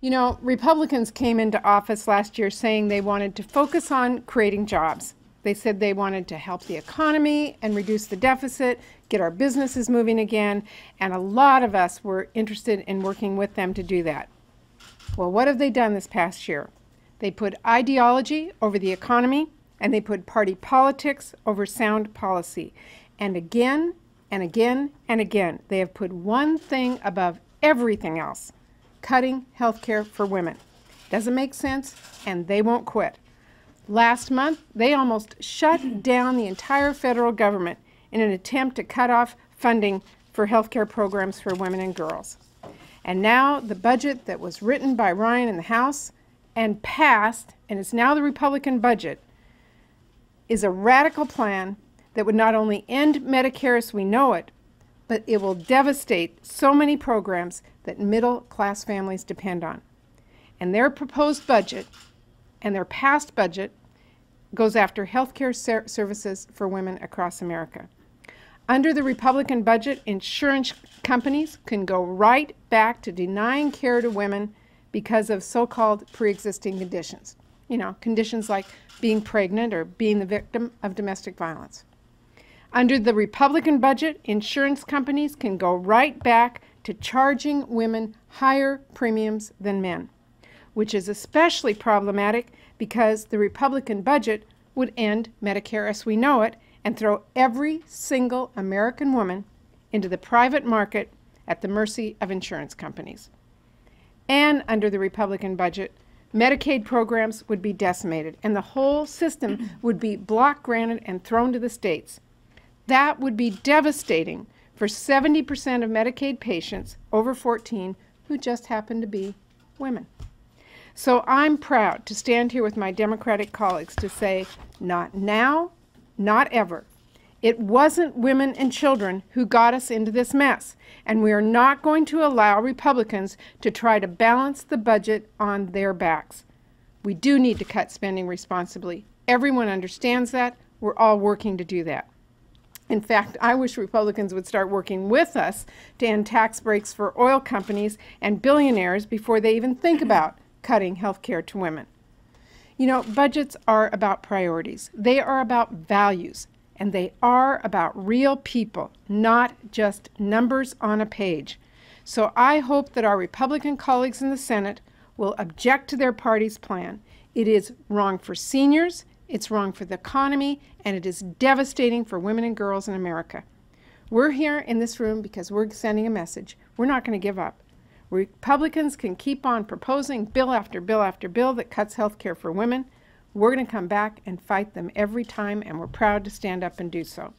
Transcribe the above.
You know, Republicans came into office last year saying they wanted to focus on creating jobs. They said they wanted to help the economy and reduce the deficit, get our businesses moving again, and a lot of us were interested in working with them to do that. Well, what have they done this past year? They put ideology over the economy, and they put party politics over sound policy. And again, and again, and again, they have put one thing above everything else: cutting health care for women. Doesn't make sense, and they won't quit. Last month, they almost shut down the entire federal government in an attempt to cut off funding for health care programs for women and girls. And now the budget that was written by Ryan in the House and passed, and is now the Republican budget, is a radical plan that would not only end Medicare as we know it, but it will devastate so many programs that middle-class families depend on. And their proposed budget and their past budget goes after health care services for women across America. Under the Republican budget, insurance companies can go right back to denying care to women because of so-called pre-existing conditions. You know, conditions like being pregnant or being the victim of domestic violence. Under the Republican budget, insurance companies can go right back to charging women higher premiums than men, which is especially problematic because the Republican budget would end Medicare as we know it and throw every single American woman into the private market at the mercy of insurance companies. And under the Republican budget, Medicaid programs would be decimated and the whole system would be block granted and thrown to the states. That would be devastating for 70% of Medicaid patients over 14 who just happen to be women. So I'm proud to stand here with my Democratic colleagues to say, not now, not ever. It wasn't women and children who got us into this mess, and we are not going to allow Republicans to try to balance the budget on their backs. We do need to cut spending responsibly. Everyone understands that. We're all working to do that. In fact, I wish Republicans would start working with us to end tax breaks for oil companies and billionaires before they even think about cutting health care to women. You know, budgets are about priorities. They are about values, and they are about real people, not just numbers on a page. So I hope that our Republican colleagues in the Senate will object to their party's plan. It is wrong for seniors, it's wrong for the economy, and it is devastating for women and girls in America. We're here in this room because we're sending a message. We're not going to give up. Republicans can keep on proposing bill after bill after bill that cuts health care for women. We're going to come back and fight them every time, and we're proud to stand up and do so.